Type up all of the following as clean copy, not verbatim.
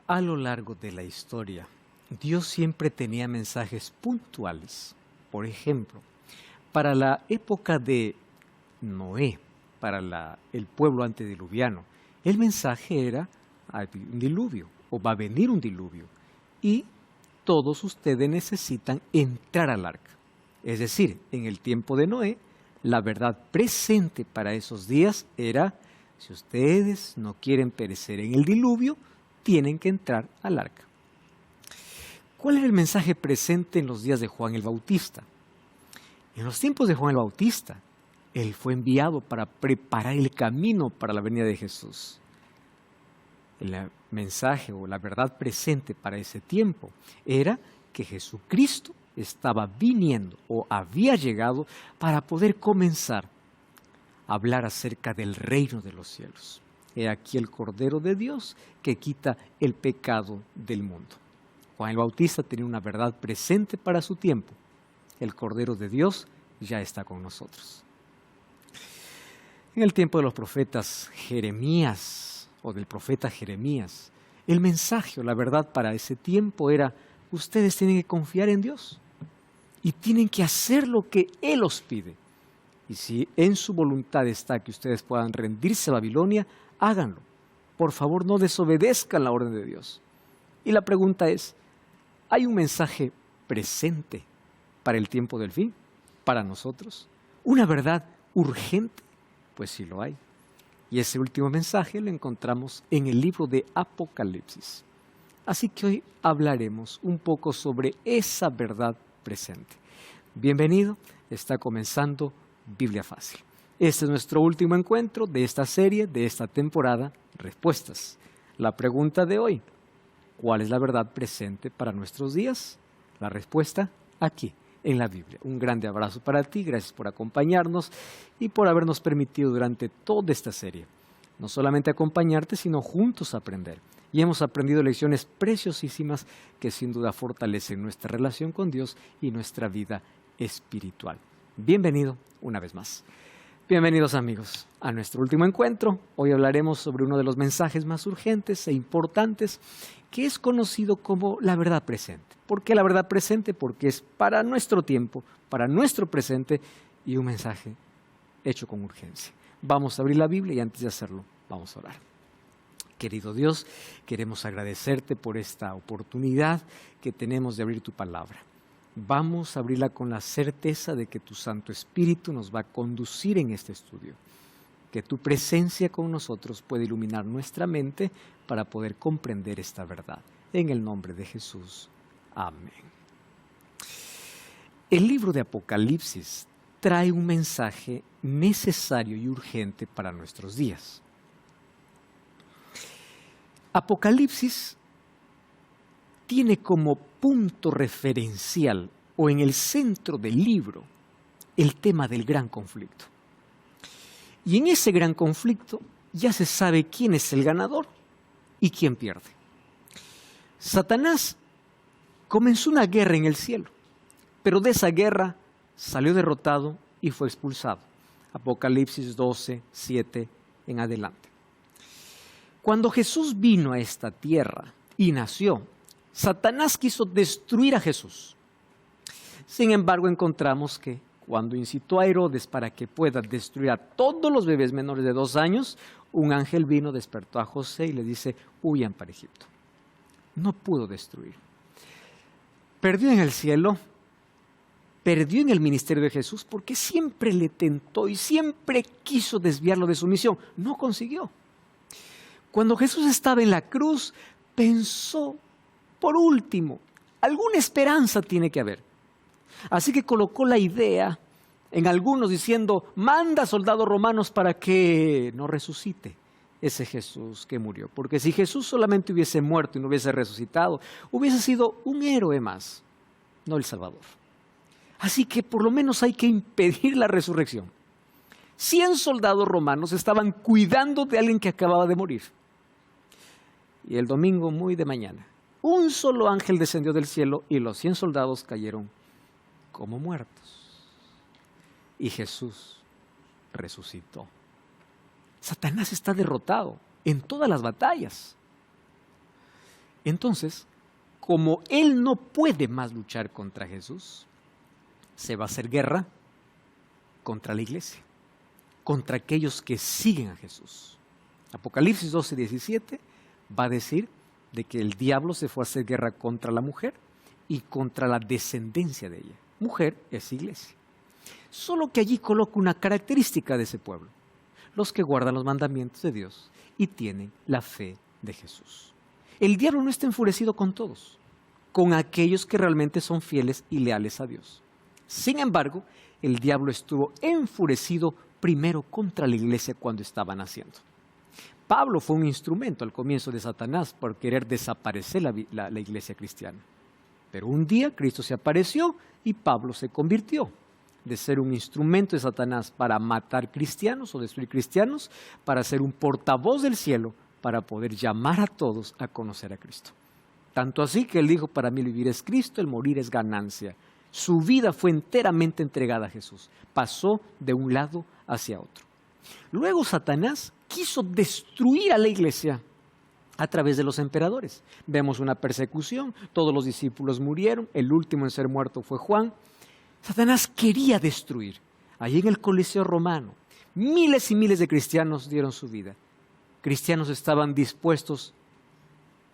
A lo largo de la historia, Dios siempre tenía mensajes puntuales. Por ejemplo, para la época de Noé, para el pueblo antediluviano, el mensaje era: hay un diluvio o va a venir un diluvio y todos ustedes necesitan entrar al arca. Es decir, en el tiempo de Noé, la verdad presente para esos días era: si ustedes no quieren perecer en el diluvio, tienen que entrar al arca. ¿Cuál era el mensaje presente en los días de Juan el Bautista? En los tiempos de Juan el Bautista, él fue enviado para preparar el camino para la venida de Jesús. El mensaje o la verdad presente para ese tiempo era que Jesucristo estaba viniendo o había llegado para poder comenzar a hablar acerca del reino de los cielos. He aquí el Cordero de Dios que quita el pecado del mundo. Juan el Bautista tenía una verdad presente para su tiempo. El Cordero de Dios ya está con nosotros. En el tiempo de los profetas Jeremías o del profeta Jeremías, el mensaje o la verdad para ese tiempo era: ustedes tienen que confiar en Dios y tienen que hacer lo que Él os pide. Y si en su voluntad está que ustedes puedan rendirse a Babilonia, háganlo. Por favor, no desobedezcan la orden de Dios. Y la pregunta es: ¿hay un mensaje presente para el tiempo del fin, para nosotros? ¿Una verdad urgente? Pues sí lo hay. Y ese último mensaje lo encontramos en el libro de Apocalipsis. Así que hoy hablaremos un poco sobre esa verdad presente. Bienvenido, está comenzando Biblia Fácil. Este es nuestro último encuentro de esta serie, de esta temporada, Respuestas. La pregunta de hoy: ¿cuál es la verdad presente para nuestros días? La respuesta aquí, en la Biblia. Un grande abrazo para ti, gracias por acompañarnos y por habernos permitido durante toda esta serie no solamente acompañarte, sino juntos aprender. Y hemos aprendido lecciones preciosísimas que sin duda fortalecen nuestra relación con Dios y nuestra vida espiritual. Bienvenido una vez más. Bienvenidos amigos a nuestro último encuentro. Hoy hablaremos sobre uno de los mensajes más urgentes e importantes, que es conocido como la verdad presente. ¿Por qué la verdad presente? Porque es para nuestro tiempo, para nuestro presente, y un mensaje hecho con urgencia. Vamos a abrir la Biblia y antes de hacerlo, vamos a orar. Querido Dios, queremos agradecerte por esta oportunidad que tenemos de abrir tu palabra. Vamos a abrirla con la certeza de que tu Santo Espíritu nos va a conducir en este estudio. Que tu presencia con nosotros pueda iluminar nuestra mente para poder comprender esta verdad. En el nombre de Jesús. Amén. El libro de Apocalipsis trae un mensaje necesario y urgente para nuestros días. Apocalipsis tiene como punto referencial o en el centro del libro el tema del gran conflicto. Y en ese gran conflicto ya se sabe quién es el ganador y quién pierde. Satanás comenzó una guerra en el cielo, pero de esa guerra salió derrotado y fue expulsado. Apocalipsis 12, 7 en adelante. Cuando Jesús vino a esta tierra y nació, Satanás quiso destruir a Jesús. Sin embargo, encontramos que cuando incitó a Herodes para que pueda destruir a todos los bebés menores de 2 años, un ángel vino, despertó a José y le dice: huyan para Egipto. No pudo destruir. Perdió en el cielo, perdió en el ministerio de Jesús porque siempre le tentó y siempre quiso desviarlo de su misión. No consiguió. Cuando Jesús estaba en la cruz, pensó: por último, alguna esperanza tiene que haber. Así que colocó la idea en algunos diciendo: manda soldados romanos para que no resucite ese Jesús que murió. Porque si Jesús solamente hubiese muerto y no hubiese resucitado, hubiese sido un héroe más, no el Salvador. Así que por lo menos hay que impedir la resurrección. 100 soldados romanos estaban cuidando de alguien que acababa de morir. Y el domingo, muy de mañana, un solo ángel descendió del cielo y los 100 soldados cayeron como muertos. Y Jesús resucitó. Satanás está derrotado en todas las batallas. Entonces, como él no puede más luchar contra Jesús, se va a hacer guerra contra la iglesia, contra aquellos que siguen a Jesús. Apocalipsis 12:17 va a decir de que el diablo se fue a hacer guerra contra la mujer y contra la descendencia de ella. Mujer es iglesia. Solo que allí coloca una característica de ese pueblo: los que guardan los mandamientos de Dios y tienen la fe de Jesús. El diablo no está enfurecido con todos, con aquellos que realmente son fieles y leales a Dios. Sin embargo, el diablo estuvo enfurecido primero contra la iglesia cuando estaba naciendo. Pablo fue un instrumento al comienzo de Satanás por querer desaparecer la iglesia cristiana. Pero un día Cristo se apareció y Pablo se convirtió de ser un instrumento de Satanás para matar cristianos o destruir cristianos, para ser un portavoz del cielo, para poder llamar a todos a conocer a Cristo. Tanto así que él dijo: para mí el vivir es Cristo, el morir es ganancia. Su vida fue enteramente entregada a Jesús. Pasó de un lado hacia otro. Luego Satanás quiso destruir a la iglesia a través de los emperadores. Vemos una persecución, todos los discípulos murieron, el último en ser muerto fue Juan. Satanás quería destruir. Allí en el Coliseo romano, miles y miles de cristianos dieron su vida. Cristianos estaban dispuestos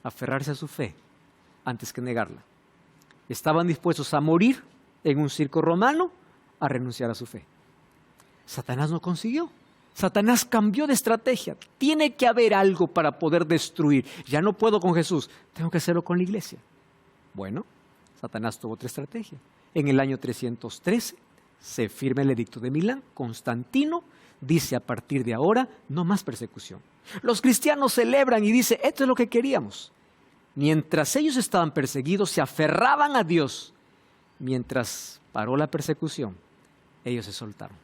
a aferrarse a su fe antes que negarla. Estaban dispuestos a morir en un circo romano a renunciar a su fe. Satanás no consiguió. Satanás cambió de estrategia. Tiene que haber algo para poder destruir. Ya no puedo con Jesús, tengo que hacerlo con la iglesia. Bueno, Satanás tuvo otra estrategia. En el año 313 se firma el edicto de Milán. Constantino dice: a partir de ahora no más persecución. Los cristianos celebran y dicen: esto es lo que queríamos. Mientras ellos estaban perseguidos, se aferraban a Dios. Mientras paró la persecución, ellos se soltaron.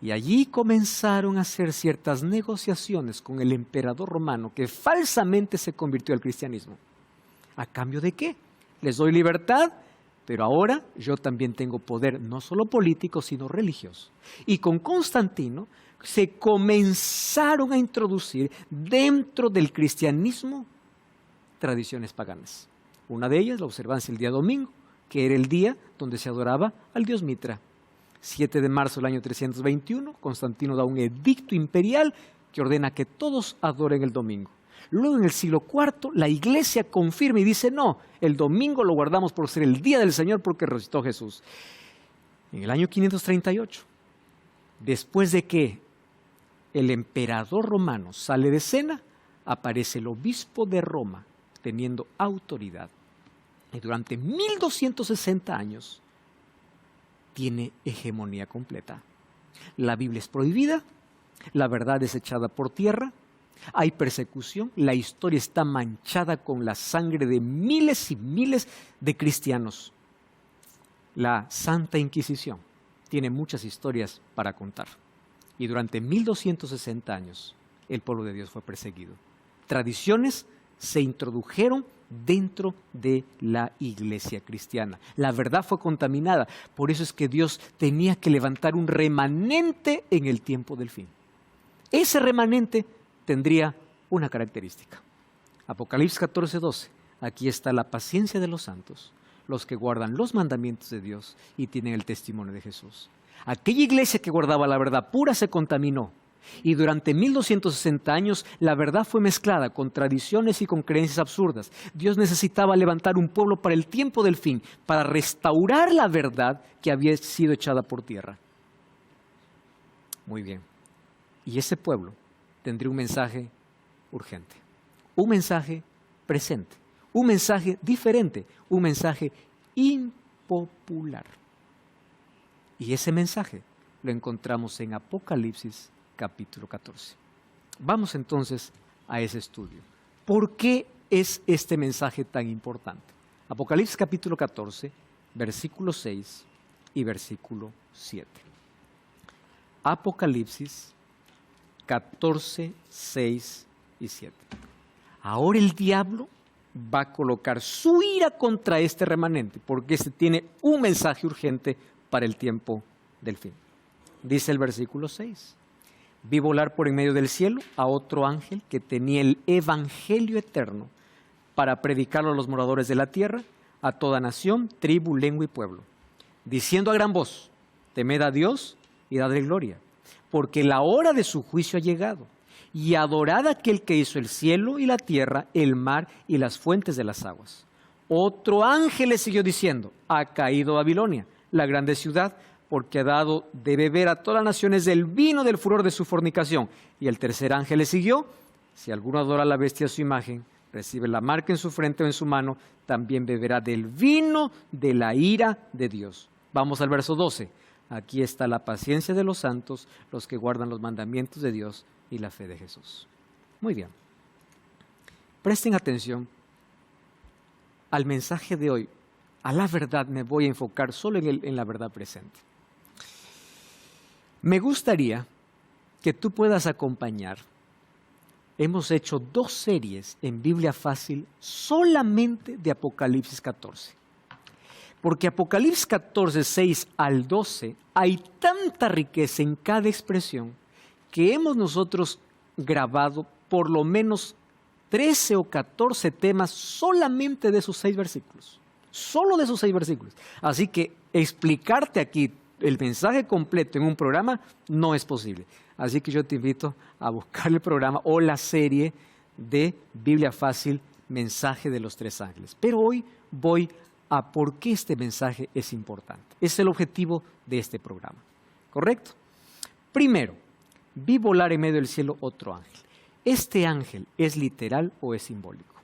Y allí comenzaron a hacer ciertas negociaciones con el emperador romano, que falsamente se convirtió al cristianismo. ¿A cambio de qué? Les doy libertad, pero ahora yo también tengo poder, no solo político, sino religioso. Y con Constantino se comenzaron a introducir dentro del cristianismo tradiciones paganas. Una de ellas, la observancia del día domingo, que era el día donde se adoraba al dios Mitra. 7 de marzo del año 321, Constantino da un edicto imperial que ordena que todos adoren el domingo. Luego, en el siglo IV, la iglesia confirma y dice: no, el domingo lo guardamos por ser el día del Señor porque resucitó Jesús. En el año 538, después de que el emperador romano sale de escena, aparece el obispo de Roma teniendo autoridad. Y durante 1260 años tiene hegemonía completa. La Biblia es prohibida, la verdad es echada por tierra, hay persecución, la historia está manchada con la sangre de miles y miles de cristianos. La Santa Inquisición tiene muchas historias para contar. Y durante 1260 años el pueblo de Dios fue perseguido. Tradiciones se introdujeron dentro de la iglesia cristiana. La verdad fue contaminada. Por eso es que Dios tenía que levantar un remanente en el tiempo del fin. Ese remanente tendría una característica. Apocalipsis 14:12. Aquí está la paciencia de los santos, los que guardan los mandamientos de Dios y tienen el testimonio de Jesús. Aquella iglesia que guardaba la verdad pura se contaminó. Y durante 1260 años la verdad fue mezclada con tradiciones y con creencias absurdas. Dios necesitaba levantar un pueblo para el tiempo del fin, para restaurar la verdad que había sido echada por tierra. Muy bien. Y ese pueblo tendría un mensaje urgente, un mensaje presente, un mensaje diferente, un mensaje impopular. Y ese mensaje lo encontramos en Apocalipsis capítulo 14. Vamos entonces a ese estudio. ¿Por qué es este mensaje tan importante? Apocalipsis capítulo 14, versículo 6 y versículo 7. Apocalipsis 14, 6 y 7. Ahora el diablo va a colocar su ira contra este remanente, porque este tiene un mensaje urgente para el tiempo del fin. Dice el versículo 6. Vi volar por en medio del cielo a otro ángel que tenía el evangelio eterno para predicarlo a los moradores de la tierra, a toda nación, tribu, lengua y pueblo, diciendo a gran voz, temed a Dios y dadle gloria, porque la hora de su juicio ha llegado, y adorad a aquel que hizo el cielo y la tierra, el mar y las fuentes de las aguas. Otro ángel le siguió diciendo, ha caído Babilonia, la grande ciudad, porque ha dado de beber a todas las naciones del vino del furor de su fornicación. Y el tercer ángel le siguió, si alguno adora a la bestia a su imagen, recibe la marca en su frente o en su mano, también beberá del vino de la ira de Dios. Vamos al verso 12. Aquí está la paciencia de los santos, los que guardan los mandamientos de Dios y la fe de Jesús. Muy bien. Presten atención al mensaje de hoy. A la verdad me voy a enfocar solo en la verdad presente. Me gustaría que tú puedas acompañar. Hemos hecho 2 series en Biblia Fácil solamente de Apocalipsis 14. Porque Apocalipsis 14, 6 al 12, hay tanta riqueza en cada expresión que hemos nosotros grabado por lo menos 13 o 14 temas solamente de esos 6 versículos. Solo de esos 6 versículos. Así que explicarte aquí el mensaje completo en un programa no es posible. Así que yo te invito a buscar el programa o la serie de Biblia Fácil, Mensaje de los 3 ángeles. Pero hoy voy a por qué este mensaje es importante. Es el objetivo de este programa. ¿Correcto? Primero, vi volar en medio del cielo otro ángel. ¿Este ángel es literal o es simbólico?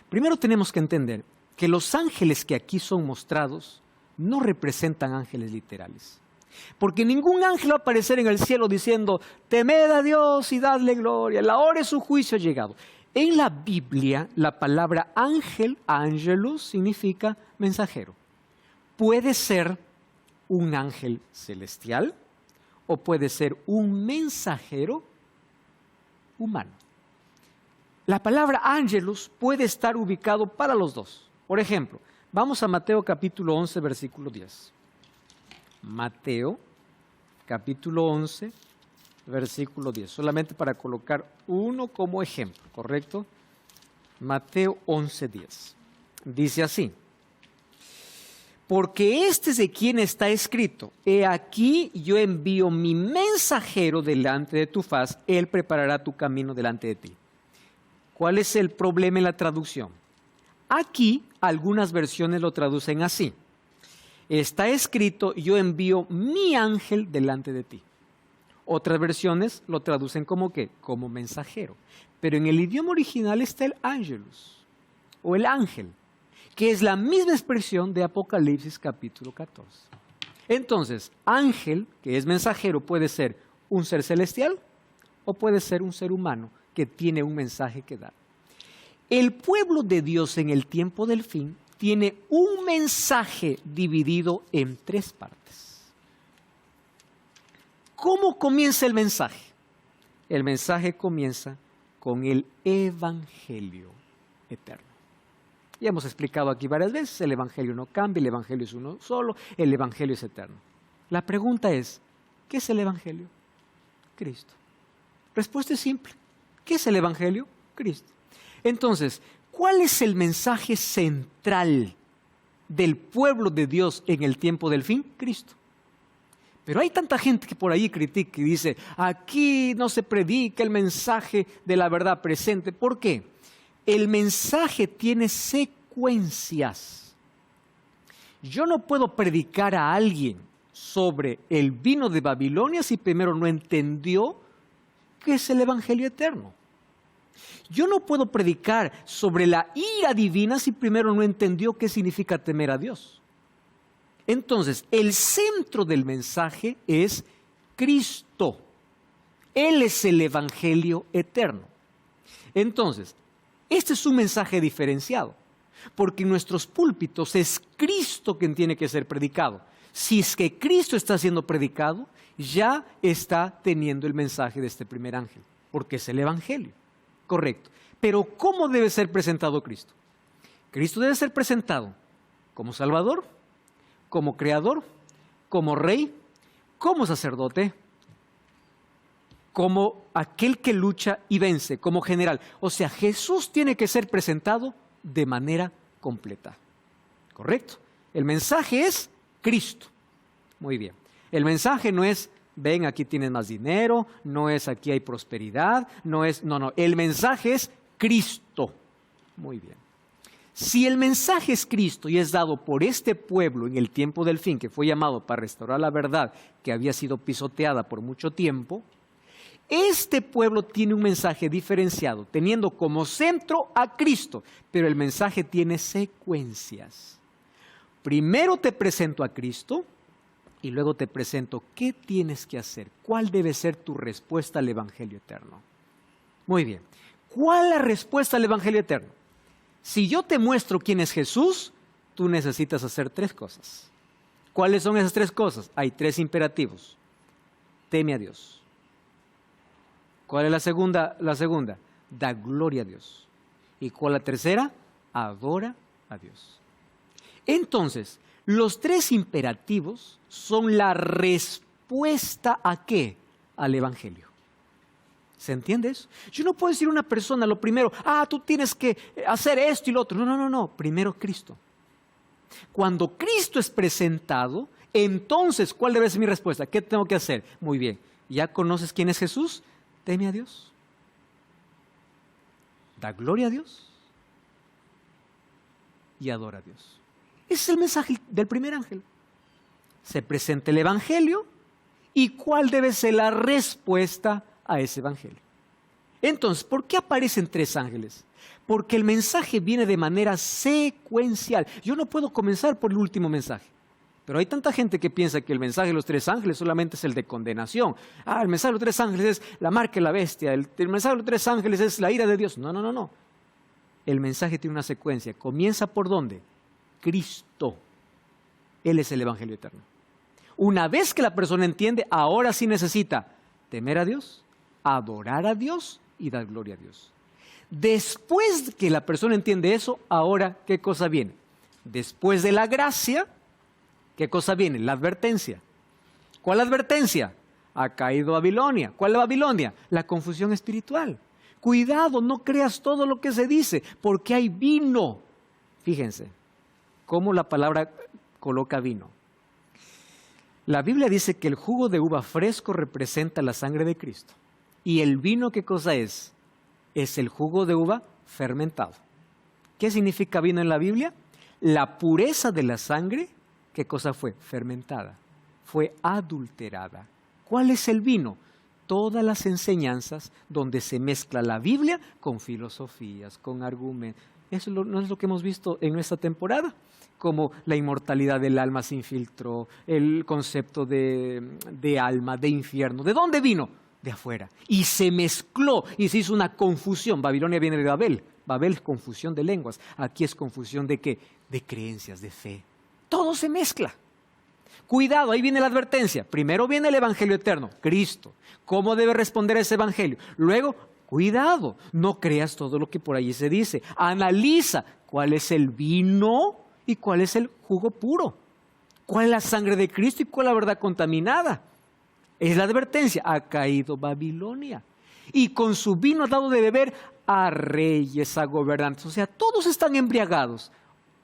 Primero tenemos que entender que los ángeles que aquí son mostrados no representan ángeles literales. Porque ningún ángel va a aparecer en el cielo diciendo, temed a Dios y dadle gloria, la hora de su juicio ha llegado. En la Biblia, la palabra ángel, angelus, significa mensajero. Puede ser un ángel celestial o puede ser un mensajero humano. La palabra angelus puede estar ubicado para los dos. Por ejemplo, vamos a Mateo capítulo 11, versículo 10. Mateo capítulo 11, versículo 10. Solamente para colocar uno como ejemplo, ¿correcto? Mateo 11, 10. Dice así. Porque este es de quien está escrito, he aquí yo envío mi mensajero delante de tu faz, él preparará tu camino delante de ti. ¿Cuál es el problema en la traducción? Aquí algunas versiones lo traducen así. Está escrito, yo envío mi ángel delante de ti. Otras versiones lo traducen como ¿qué? Como mensajero. Pero en el idioma original está el angelus, o el ángel, que es la misma expresión de Apocalipsis capítulo 14. Entonces, ángel, que es mensajero, puede ser un ser celestial o puede ser un ser humano que tiene un mensaje que dar. El pueblo de Dios en el tiempo del fin tiene un mensaje dividido en 3 partes. ¿Cómo comienza el mensaje? El mensaje comienza con el Evangelio eterno. Ya hemos explicado aquí varias veces, el Evangelio no cambia, el Evangelio es uno solo, el Evangelio es eterno. La pregunta es, ¿qué es el Evangelio? Cristo. Respuesta es simple. ¿Qué es el Evangelio? Cristo. Entonces, ¿cuál es el mensaje central del pueblo de Dios en el tiempo del fin? Cristo. Pero hay tanta gente que por ahí critica y dice, aquí no se predica el mensaje de la verdad presente. ¿Por qué? El mensaje tiene secuencias. Yo no puedo predicar a alguien sobre el vino de Babilonia si primero no entendió qué es el Evangelio eterno. Yo no puedo predicar sobre la ira divina si primero no entendió qué significa temer a Dios. Entonces, el centro del mensaje es Cristo. Él es el Evangelio eterno. Entonces, este es un mensaje diferenciado, porque en nuestros púlpitos es Cristo quien tiene que ser predicado. Si es que Cristo está siendo predicado, ya está teniendo el mensaje de este primer ángel, porque es el Evangelio. Correcto. Pero ¿cómo debe ser presentado Cristo? Cristo debe ser presentado como Salvador, como Creador, como Rey, como Sacerdote, como aquel que lucha y vence, como general. O sea, Jesús tiene que ser presentado de manera completa. ¿Correcto? El mensaje es Cristo. Muy bien. El mensaje no es, ven, aquí tienes más dinero, no es, aquí hay prosperidad, no. El mensaje es Cristo. Muy bien. Si el mensaje es Cristo y es dado por este pueblo en el tiempo del fin, que fue llamado para restaurar la verdad que había sido pisoteada por mucho tiempo, este pueblo tiene un mensaje diferenciado, teniendo como centro a Cristo, pero el mensaje tiene secuencias. Primero te presento a Cristo y luego te presento qué tienes que hacer, cuál debe ser tu respuesta al Evangelio eterno. Muy bien, ¿cuál es la respuesta al Evangelio eterno? Si yo te muestro quién es Jesús, tú necesitas hacer 3 cosas. ¿Cuáles son esas 3 cosas? Hay 3 imperativos. Teme a Dios. ¿Cuál es la segunda? Da gloria a Dios. ¿Y cuál es la tercera? Adora a Dios. Entonces, los 3 imperativos son la respuesta ¿a qué? Al Evangelio. ¿Se entiende eso? Yo no puedo decir a una persona lo primero, tú tienes que hacer esto y lo otro. No. Primero Cristo. Cuando Cristo es presentado, entonces, ¿cuál debe ser mi respuesta? ¿Qué tengo que hacer? Muy bien. ¿Ya conoces quién es Jesús? Teme a Dios. Da gloria a Dios. Y adora a Dios. Ese es el mensaje del primer ángel. Se presenta el Evangelio y ¿cuál debe ser la respuesta a ese Evangelio? Entonces, ¿por qué aparecen 3 ángeles? Porque el mensaje viene de manera secuencial. Yo no puedo comenzar por el último mensaje. Pero hay tanta gente que piensa que el mensaje de los 3 ángeles solamente es el de condenación. El mensaje de los 3 ángeles es la marca de la bestia. El mensaje de los 3 ángeles es la ira de Dios. No. El mensaje tiene una secuencia. ¿Comienza por dónde? Cristo. Él es el Evangelio eterno. Una vez que la persona entiende, ahora sí necesita temer a Dios, adorar a Dios y dar gloria a Dios. Después que la persona entiende eso, ahora, ¿qué cosa viene? Después de la gracia, ¿qué cosa viene? La advertencia. ¿Cuál advertencia? Ha caído Babilonia. ¿Cuál es Babilonia? La confusión espiritual. Cuidado, no creas todo lo que se dice, porque hay vino. Fíjense cómo la palabra coloca vino. La Biblia dice que el jugo de uva fresco representa la sangre de Cristo. ¿Y el vino qué cosa es? Es el jugo de uva fermentado. ¿Qué significa vino en la Biblia? La pureza de la sangre, ¿qué cosa fue? Fermentada. Fue adulterada. ¿Cuál es el vino? Todas las enseñanzas donde se mezcla la Biblia con filosofías, con argumentos. Eso no es lo que hemos visto en nuestra temporada, como la inmortalidad del alma se infiltró, el concepto de alma, de infierno. ¿De dónde vino? De afuera. Y se mezcló y se hizo una confusión. Babilonia viene de Babel. Babel es confusión de lenguas. Aquí es confusión de ¿qué? De creencias, de fe. Todo se mezcla. Cuidado, ahí viene la advertencia. Primero viene el Evangelio eterno, Cristo. ¿Cómo debe responder a ese Evangelio? Luego, cuidado, no creas todo lo que por allí se dice. Analiza cuál es el vino y cuál es el jugo puro. ¿Cuál es la sangre de Cristo y cuál es la verdad contaminada? Es la advertencia. Ha caído Babilonia. Y con su vino ha dado de beber a reyes, a gobernantes. O sea, todos están embriagados.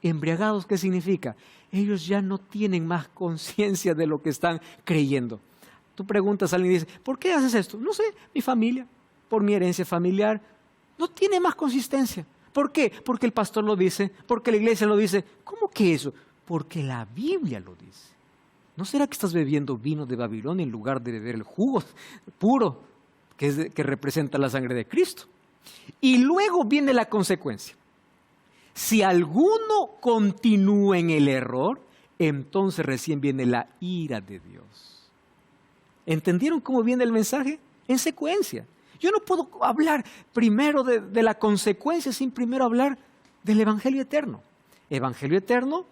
¿Embriagados qué significa? Ellos ya no tienen más conciencia de lo que están creyendo. Tú preguntas a alguien y dices, ¿por qué haces esto? No sé, mi familia, por mi herencia familiar. No tiene más consistencia. ¿Por qué? Porque el pastor lo dice, porque la iglesia lo dice. ¿Cómo que eso? Porque la Biblia lo dice. ¿No será que estás bebiendo vino de Babilonia en lugar de beber el jugo puro que representa la sangre de Cristo? Y luego viene la consecuencia. Si alguno continúa en el error, entonces recién viene la ira de Dios. ¿Entendieron cómo viene el mensaje? En secuencia. Yo no puedo hablar primero de la consecuencia sin primero hablar del Evangelio eterno. Evangelio eterno,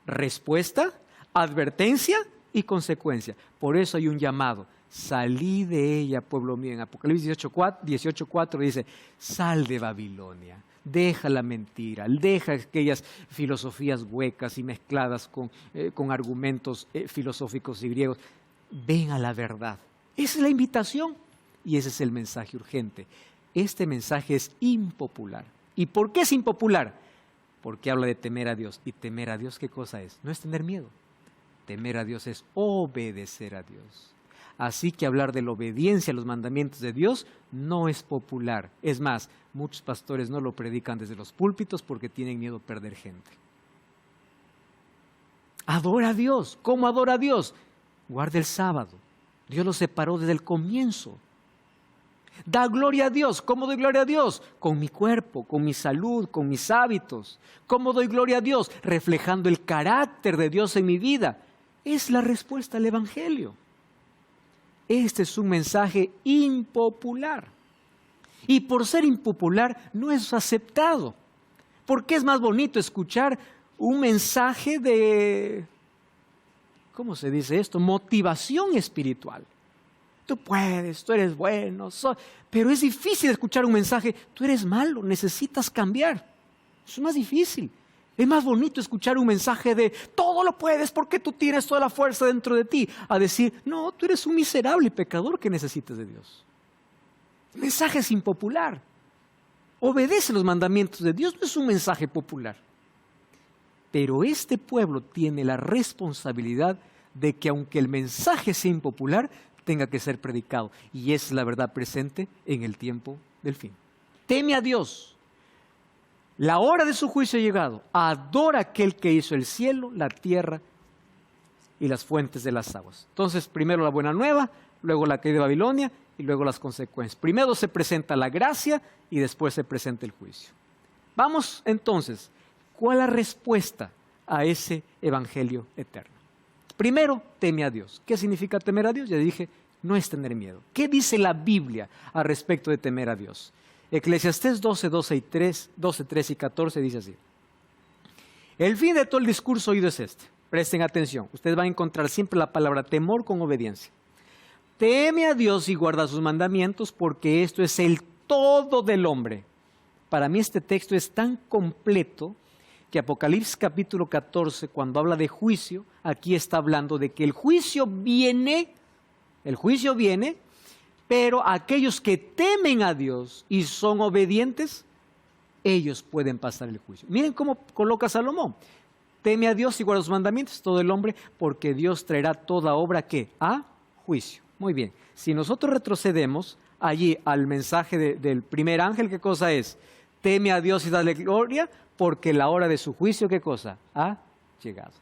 respuesta, advertencia y consecuencia. Por eso hay un llamado. Salí de ella, pueblo mío. En Apocalipsis 18:4 dice, sal de Babilonia. Deja la mentira, deja aquellas filosofías huecas y mezcladas con argumentos filosóficos y griegos. Ven a la verdad. Esa es la invitación. y ese es el mensaje urgente. Este mensaje es impopular. ¿Y por qué es impopular? Porque habla de temer a Dios. ¿Y temer a Dios qué cosa es? No es tener miedo. Temer a Dios es obedecer a Dios. Así que hablar de la obediencia a los mandamientos de Dios no es popular. Es más, muchos pastores no lo predican desde los púlpitos porque tienen miedo a perder gente. Adora a Dios. ¿Cómo adora a Dios? Guarda el sábado. Dios lo separó desde el comienzo. Da gloria a Dios. ¿Cómo doy gloria a Dios? Con mi cuerpo, con mi salud, con mis hábitos. ¿Cómo doy gloria a Dios? Reflejando el carácter de Dios en mi vida. Es la respuesta al Evangelio. Este es un mensaje impopular. Y por ser impopular no es aceptado. Porque es más bonito escuchar un mensaje de, ¿cómo se dice esto? Motivación espiritual. Tú puedes, tú eres bueno, pero es difícil escuchar un mensaje, tú eres malo, necesitas cambiar. Es más difícil. Es más bonito escuchar un mensaje de todo lo puedes porque tú tienes toda la fuerza dentro de ti, a decir, no, tú eres un miserable pecador que necesitas de Dios. El mensaje es impopular. Obedece los mandamientos de Dios, no es un mensaje popular. Pero este pueblo tiene la responsabilidad de que aunque el mensaje sea impopular, tenga que ser predicado. Y es la verdad presente en el tiempo del fin. Teme a Dios. La hora de su juicio ha llegado. Adora a aquel que hizo el cielo, la tierra y las fuentes de las aguas. Entonces, primero la buena nueva, luego la caída de Babilonia y luego las consecuencias. Primero se presenta la gracia y después se presenta el juicio. Vamos entonces, ¿cuál es la respuesta a ese evangelio eterno? Primero, teme a Dios. ¿Qué significa temer a Dios? Ya dije, no es tener miedo. ¿Qué dice la Biblia al respecto de temer a Dios? Eclesiastés 12, 3 y 14 dice así. El fin de todo el discurso oído es este. Presten atención. Ustedes van a encontrar siempre la palabra temor con obediencia. Teme a Dios y guarda sus mandamientos porque esto es el todo del hombre. Para mí este texto es tan completo que Apocalipsis capítulo 14, cuando habla de juicio, aquí está hablando de que el juicio viene, pero aquellos que temen a Dios y son obedientes, ellos pueden pasar el juicio. Miren cómo coloca Salomón. Teme a Dios y guarda sus mandamientos, todo el hombre, porque Dios traerá toda obra ¿qué? A juicio. Muy bien, si nosotros retrocedemos allí al mensaje del primer ángel, ¿qué cosa es? Teme a Dios y dale gloria, porque la hora de su juicio, ¿qué cosa? Ha llegado.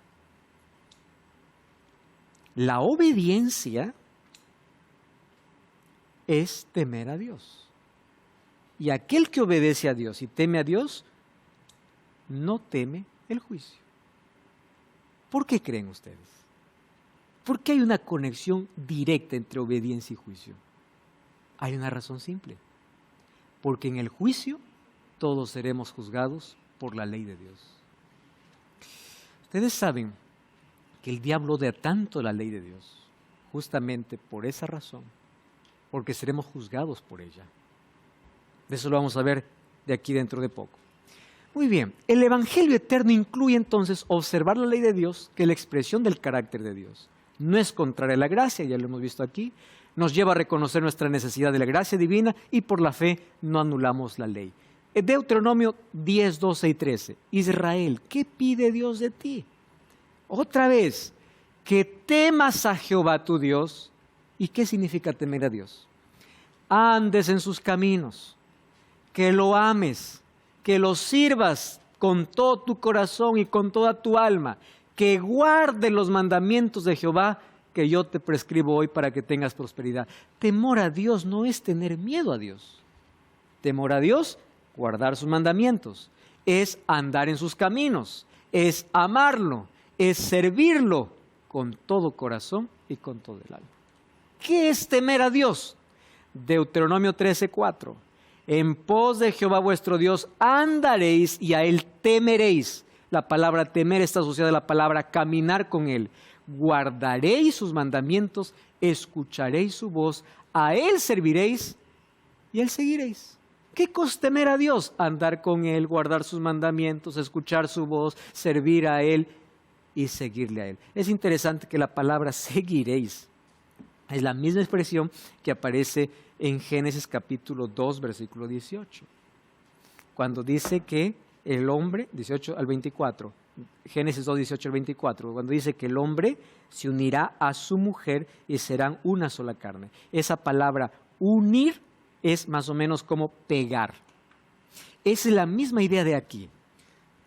La obediencia es temer a Dios. Y aquel que obedece a Dios y teme a Dios, no teme el juicio. ¿Por qué creen ustedes? ¿Por qué hay una conexión directa entre obediencia y juicio? Hay una razón simple. Porque en el juicio todos seremos juzgados por la ley de Dios. Ustedes saben que el diablo odia tanto la ley de Dios, justamente por esa razón, porque seremos juzgados por ella. De eso lo vamos a ver de aquí dentro de poco. Muy bien, el Evangelio eterno incluye entonces observar la ley de Dios, que es la expresión del carácter de Dios. No es contraria a la gracia, ya lo hemos visto aquí, nos lleva a reconocer nuestra necesidad de la gracia divina y por la fe no anulamos la ley. Deuteronomio 10, 12 y 13. Israel, ¿qué pide Dios de ti? Otra vez, que temas a Jehová tu Dios. ¿Y qué significa temer a Dios? Andes en sus caminos, que lo ames, que lo sirvas con todo tu corazón y con toda tu alma, que guardes los mandamientos de Jehová que yo te prescribo hoy para que tengas prosperidad. Temor a Dios no es tener miedo a Dios. Temor a Dios, guardar sus mandamientos, es andar en sus caminos, es amarlo, es servirlo con todo corazón y con todo el alma. ¿Qué es temer a Dios? Deuteronomio 13:4. En pos de Jehová vuestro Dios andaréis y a Él temeréis. La palabra temer está asociada a la palabra caminar con Él. Guardaréis sus mandamientos, escucharéis su voz, a Él serviréis y a Él seguiréis. ¿Qué cosa temer a Dios? Andar con Él, guardar sus mandamientos, escuchar su voz, servir a Él y seguirle a Él. Es interesante que la palabra seguiréis Es la misma expresión que aparece en Génesis capítulo 2, versículo 18. Cuando dice que el hombre, 18 al 24, Génesis 2, 18 al 24, cuando dice que el hombre se unirá a su mujer y serán una sola carne. Esa palabra unir es más o menos como pegar. Es la misma idea de aquí.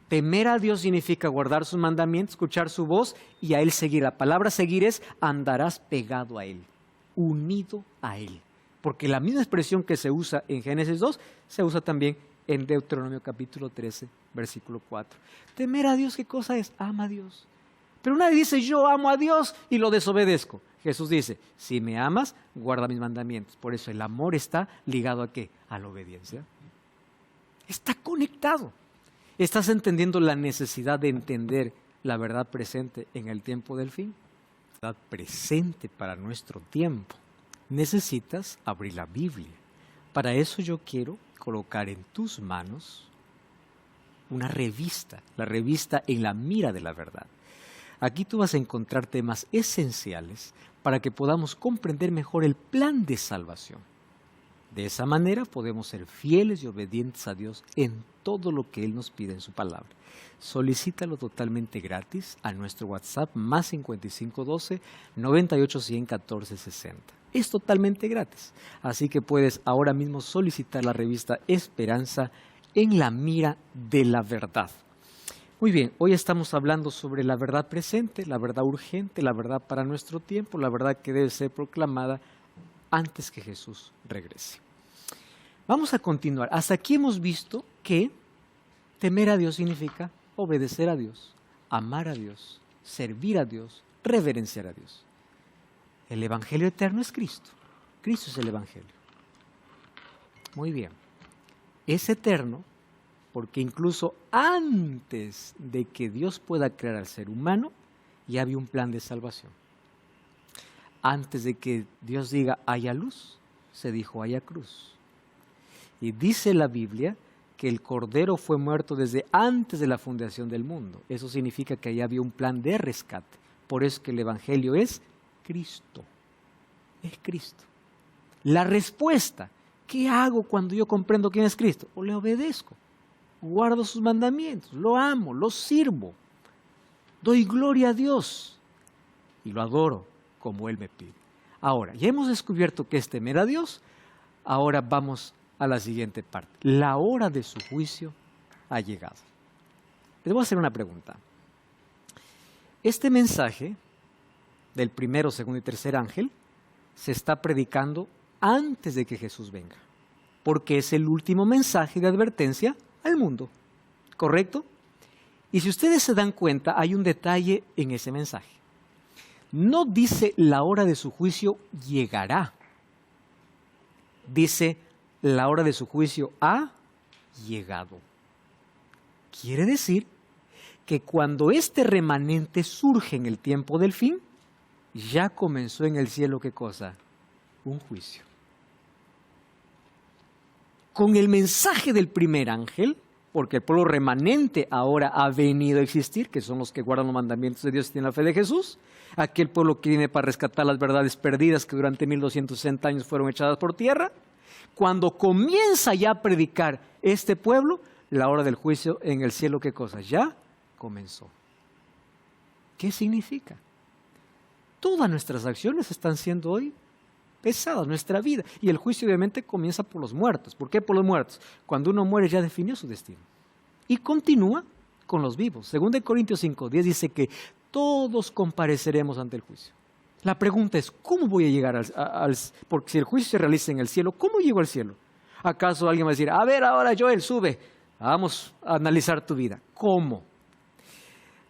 Temer a Dios significa guardar sus mandamientos, escuchar su voz y a Él seguir. La palabra seguir es andarás pegado a Él, unido a Él. Porque la misma expresión que se usa en Génesis 2, se usa también en Deuteronomio capítulo 13, versículo 4. Temer a Dios, ¿qué cosa es? Ama a Dios. Pero nadie dice, yo amo a Dios y lo desobedezco. Jesús dice, si me amas, guarda mis mandamientos. Por eso el amor está ligado ¿a qué? A la obediencia. Está conectado. ¿Estás entendiendo la necesidad de entender la verdad presente en el tiempo del fin? La verdad presente para nuestro tiempo. Necesitas abrir la Biblia. Para eso yo quiero colocar en tus manos una revista, la revista En la Mira de la Verdad. Aquí tú vas a encontrar temas esenciales para que podamos comprender mejor el plan de salvación. De esa manera podemos ser fieles y obedientes a Dios en todo lo que Él nos pide en su palabra. Solicítalo totalmente gratis a nuestro WhatsApp más 5512 98 100 14 60. Es totalmente gratis, así que puedes ahora mismo solicitar la revista Esperanza en la Mira de la Verdad. Muy bien, hoy estamos hablando sobre la verdad presente, la verdad urgente, la verdad para nuestro tiempo, la verdad que debe ser proclamada antes que Jesús regrese. Vamos a continuar. Hasta aquí hemos visto que temer a Dios significa obedecer a Dios, amar a Dios, servir a Dios, reverenciar a Dios. El Evangelio eterno es Cristo. Cristo es el Evangelio. Muy bien. Es eterno porque incluso antes de que Dios pueda crear al ser humano, ya había un plan de salvación. Antes de que Dios diga haya luz, se dijo haya cruz. Y dice la Biblia que el Cordero fue muerto desde antes de la fundación del mundo. Eso significa que allá había un plan de rescate. Por eso que el Evangelio es Cristo. Es Cristo. La respuesta, ¿qué hago cuando yo comprendo quién es Cristo? O le obedezco, guardo sus mandamientos, lo amo, lo sirvo, doy gloria a Dios y lo adoro como Él me pide. Ahora, ya hemos descubierto que es temer a Dios, ahora vamos a la siguiente parte. La hora de su juicio ha llegado. Les voy a hacer una pregunta. Este mensaje del primero, segundo y tercer ángel se está predicando antes de que Jesús venga, porque es el último mensaje de advertencia al mundo, ¿correcto? Y si ustedes se dan cuenta, hay un detalle en ese mensaje. No dice la hora de su juicio llegará. Dice la hora de su juicio ha llegado. Quiere decir que cuando este remanente surge en el tiempo del fin, ya comenzó en el cielo, ¿qué cosa? Un juicio. Con el mensaje del primer ángel, porque el pueblo remanente ahora ha venido a existir, que son los que guardan los mandamientos de Dios y tienen la fe de Jesús, aquel pueblo que viene para rescatar las verdades perdidas que durante 1260 años fueron echadas por tierra. Cuando comienza ya a predicar este pueblo, la hora del juicio en el cielo, ¿qué cosa? Ya comenzó. ¿Qué significa? Todas nuestras acciones están siendo hoy pesadas, nuestra vida. Y el juicio obviamente comienza por los muertos. ¿Por qué por los muertos? Cuando uno muere ya definió su destino. Y continúa con los vivos. Según de Corintios 5:10 dice que todos compareceremos ante el juicio. La pregunta es, ¿cómo voy a llegar al porque si el juicio se realiza en el cielo, ¿cómo llego al cielo? ¿Acaso alguien va a decir, a ver ahora Joel, sube, vamos a analizar tu vida? ¿Cómo?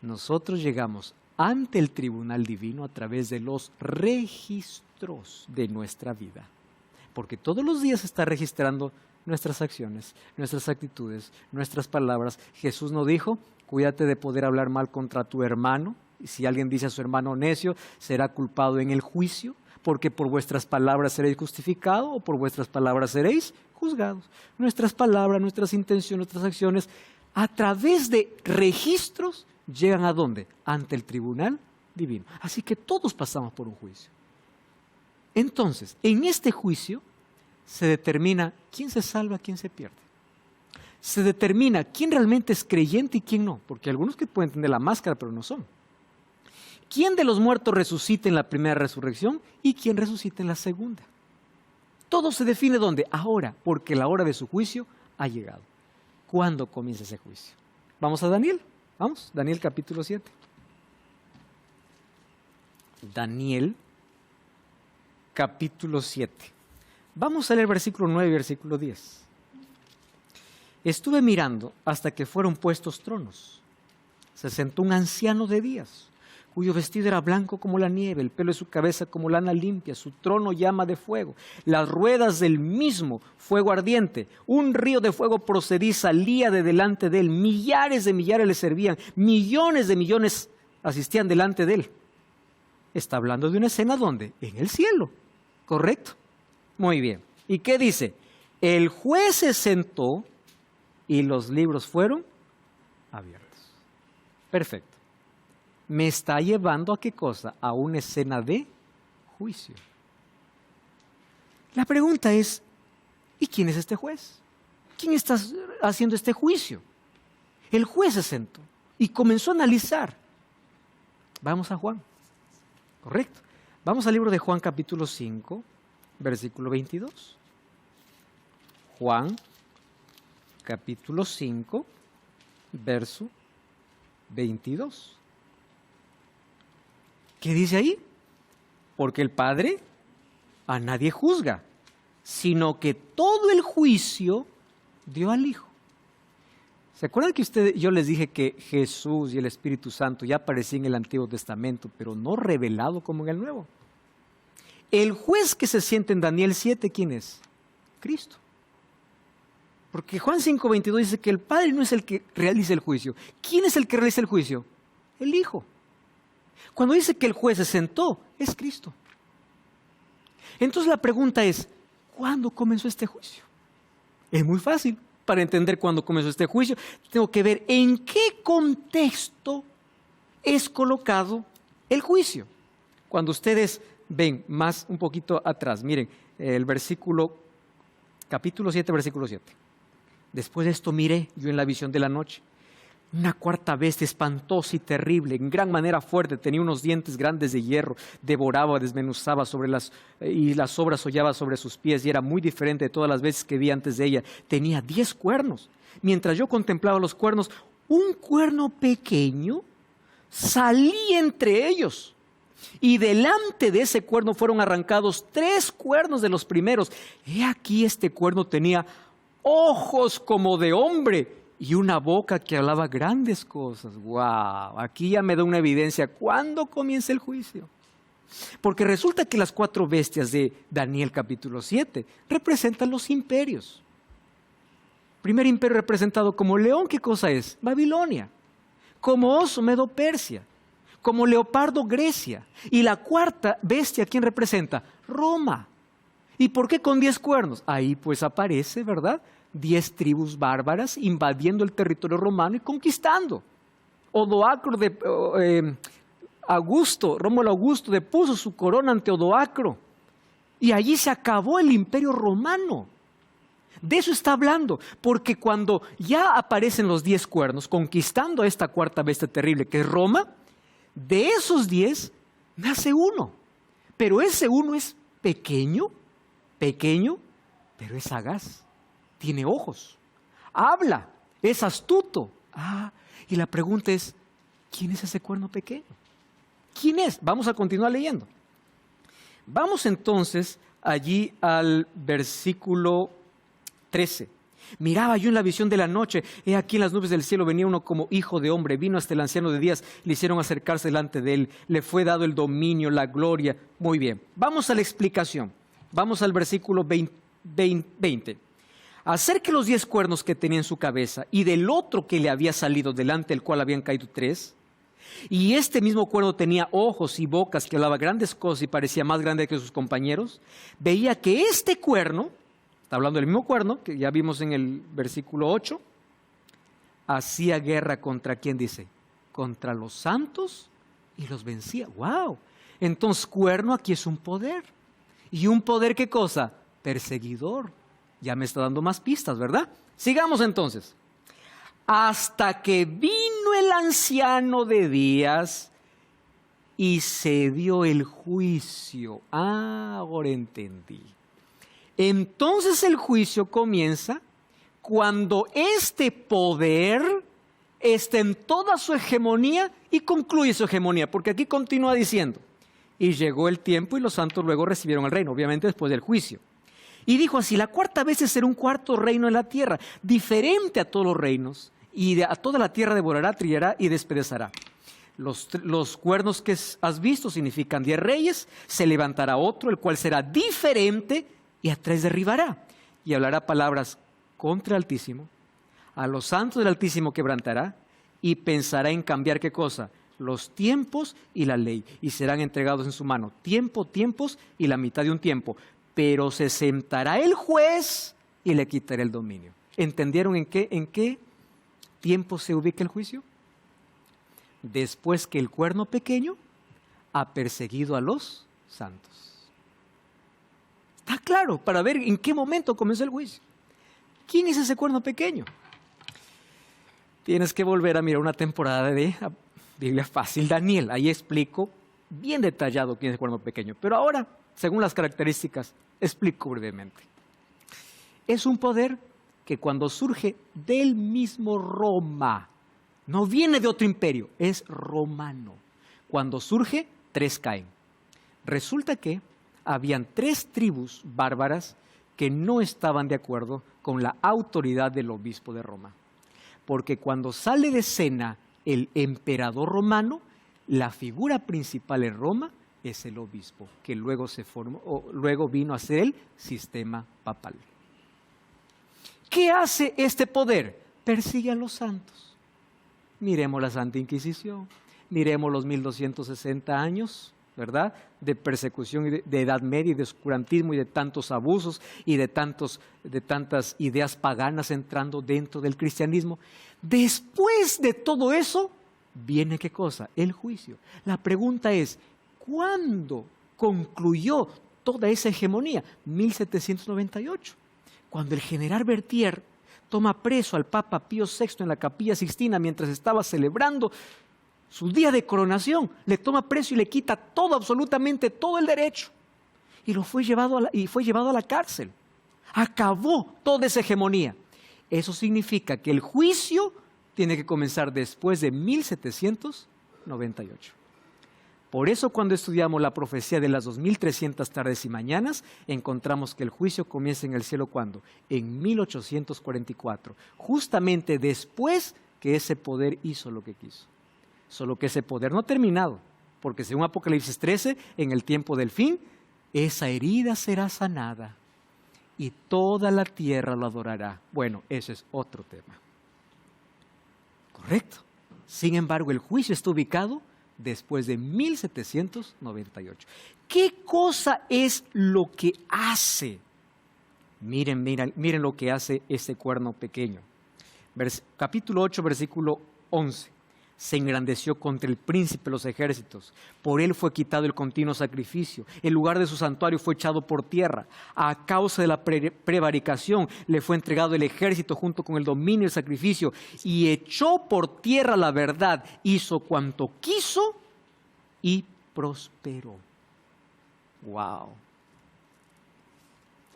Nosotros llegamos ante el tribunal divino a través de los registros de nuestra vida. Porque todos los días se está registrando nuestras acciones, nuestras actitudes, nuestras palabras. Jesús nos dijo, cuídate de poder hablar mal contra tu hermano. Y si alguien dice a su hermano necio, será culpado en el juicio, porque por vuestras palabras seréis justificados o por vuestras palabras seréis juzgados. Nuestras palabras, nuestras intenciones, nuestras acciones, a través de registros, llegan ¿a dónde? Ante el tribunal divino. Así que todos pasamos por un juicio. Entonces, en este juicio se determina quién se salva, quién se pierde. Se determina quién realmente es creyente y quién no, porque hay algunos que pueden tener la máscara pero no son. ¿Quién de los muertos resucita en la primera resurrección y quién resucita en la segunda? Todo se define ¿dónde? Ahora, porque la hora de su juicio ha llegado. ¿Cuándo comienza ese juicio? Vamos a Daniel. Vamos, Daniel capítulo 7. Daniel capítulo 7. Vamos a leer versículo 9 y versículo 10. Estuve mirando hasta que fueron puestos tronos. Se sentó un anciano de días, cuyo vestido era blanco como la nieve, el pelo de su cabeza como lana limpia, su trono llama de fuego, las ruedas del mismo fuego ardiente, un río de fuego procedía y salía de delante de él, millares de millares le servían, millones de millones asistían delante de él. Está hablando de una escena ¿dónde? En el cielo, ¿correcto? Muy bien. ¿Y qué dice? El juez se sentó y los libros fueron abiertos. Perfecto. Me está llevando a qué cosa? A una escena de juicio. La pregunta es, ¿y quién es este juez? ¿Quién está haciendo este juicio? El juez se sentó y comenzó a analizar. Vamos a Juan. Correcto. Vamos al libro de Juan capítulo 5, versículo 22. Juan capítulo 5, verso 22. ¿Qué dice ahí? Porque el Padre a nadie juzga, sino que todo el juicio dio al Hijo. ¿Se acuerdan que yo les dije que Jesús y el Espíritu Santo ya aparecían en el Antiguo Testamento, pero no revelado como en el Nuevo? El juez que se siente en Daniel 7, ¿quién es? Cristo. Porque Juan 5:22 dice que el Padre no es el que realiza el juicio. ¿Quién es el que realiza el juicio? El Hijo. Cuando dice que el juez se sentó, es Cristo. Entonces la pregunta es, ¿cuándo comenzó este juicio? Es muy fácil. Para entender cuándo comenzó este juicio, tengo que ver en qué contexto es colocado el juicio. Cuando ustedes ven más un poquito atrás, miren, el versículo, capítulo 7, versículo 7. Después de esto miré yo en la visión de la noche una cuarta bestia espantosa y terrible, en gran manera fuerte, tenía unos dientes grandes de hierro, devoraba, desmenuzaba y las sobras hollaba sobre sus pies, y era muy diferente de todas las veces que vi antes de ella. Tenía 10 cuernos. Mientras yo contemplaba los cuernos, un cuerno pequeño salía entre ellos, y delante de ese cuerno fueron arrancados 3 cuernos de los primeros. He aquí este cuerno tenía ojos como de hombre, y una boca que hablaba grandes cosas. ¡Wow! Aquí ya me da una evidencia. ¿Cuándo comienza el juicio? Porque resulta que las 4 bestias de Daniel capítulo 7 representan los imperios. Primer imperio representado como león, ¿qué cosa es? Babilonia. Como oso, Medo-Persia. Como leopardo, Grecia. Y la cuarta bestia, ¿quién representa? Roma. ¿Y por qué con 10 cuernos? Ahí pues aparece, ¿verdad?, 10 tribus bárbaras invadiendo el territorio romano y conquistando. Odoacro Rómulo Augusto depuso su corona ante Odoacro, y allí se acabó el imperio romano. De eso está hablando, porque cuando ya aparecen los 10 cuernos conquistando a esta cuarta bestia terrible que es Roma, de esos 10 nace uno, pero ese uno es pequeño, pero es sagaz. Tiene ojos, habla, es astuto. Y la pregunta es, ¿quién es ese cuerno pequeño? ¿Quién es? Vamos a continuar leyendo. Vamos entonces allí al versículo 13. Miraba yo en la visión de la noche, he aquí en las nubes del cielo venía uno como hijo de hombre, vino hasta el anciano de días, le hicieron acercarse delante de él, le fue dado el dominio, la gloria. Muy bien, vamos a la explicación. Vamos al versículo 20. Acerca de los 10 cuernos que tenía en su cabeza y del otro que le había salido, delante del cual habían caído 3, y este mismo cuerno tenía ojos y bocas que hablaba grandes cosas y parecía más grande que sus compañeros, veía que este cuerno, está hablando del mismo cuerno que ya vimos en el versículo 8, hacía guerra contra, ¿quién dice? Contra los santos y los vencía. ¡Wow! Entonces cuerno aquí es un poder. Y un poder, ¿qué cosa? Perseguidor. Ya me está dando más pistas, ¿verdad? Sigamos entonces. Hasta que vino el anciano de días y se dio el juicio. Ah, ahora entendí. Entonces el juicio comienza cuando este poder está en toda su hegemonía y concluye su hegemonía, porque aquí continúa diciendo, y llegó el tiempo y los santos luego recibieron el reino, obviamente después del juicio. Y dijo así, la cuarta vez será un cuarto reino en la tierra, diferente a todos los reinos, y a toda la tierra devorará, trillará y despedazará. Los cuernos que has visto significan 10 reyes, se levantará otro, el cual será diferente, y a 3 derribará, y hablará palabras contra el Altísimo, a los santos del Altísimo quebrantará, y pensará en cambiar, ¿qué cosa? Los tiempos y la ley, y serán entregados en su mano, tiempos y la mitad de un tiempo, pero se sentará el juez y le quitará el dominio. ¿Entendieron en qué tiempo se ubica el juicio? Después que el cuerno pequeño ha perseguido a los santos. Está claro, para ver en qué momento comenzó el juicio. ¿Quién es ese cuerno pequeño? Tienes que volver a mirar una temporada de Biblia Fácil, Daniel. Ahí explico bien detallado quién es el cuerno pequeño. Pero ahora, según las características, explico brevemente. Es un poder que cuando surge del mismo Roma, no viene de otro imperio, es romano. Cuando surge, 3 caen. Resulta que habían 3 tribus bárbaras que no estaban de acuerdo con la autoridad del obispo de Roma. Porque cuando sale de escena el emperador romano, la figura principal en Roma es el obispo, que luego luego vino a ser el sistema papal. ¿Qué hace este poder? Persigue a los santos. Miremos la Santa Inquisición, miremos los 1260 años, ¿verdad?, de persecución y de Edad Media y de oscurantismo y de tantos abusos y de tantas ideas paganas entrando dentro del cristianismo. Después de todo eso, viene ¿qué cosa? El juicio. La pregunta es, ¿cuándo concluyó toda esa hegemonía? 1798, cuando el general Berthier toma preso al Papa Pío VI en la Capilla Sixtina mientras estaba celebrando su día de coronación, le toma preso y le quita todo, absolutamente todo el derecho. Y fue llevado a la cárcel. Acabó toda esa hegemonía. Eso significa que el juicio tiene que comenzar después de 1798. Por eso cuando estudiamos la profecía de las 2300 tardes y mañanas, encontramos que el juicio comienza en el cielo, ¿cuándo? En 1844, justamente después que ese poder hizo lo que quiso. Solo que ese poder no ha terminado, porque según Apocalipsis 13, en el tiempo del fin, esa herida será sanada y toda la tierra lo adorará. Bueno, ese es otro tema. ¿Correcto? Sin embargo, el juicio está ubicado después de 1798. ¿Qué cosa es lo que hace? Miren lo que hace este cuerno pequeño. Capítulo 8, versículo 11. Se engrandeció contra el príncipe de los ejércitos. Por él fue quitado el continuo sacrificio. El lugar de su santuario fue echado por tierra. A causa de la prevaricación le fue entregado el ejército junto con el dominio y el sacrificio. Y echó por tierra la verdad. Hizo cuanto quiso y prosperó. ¡Wow!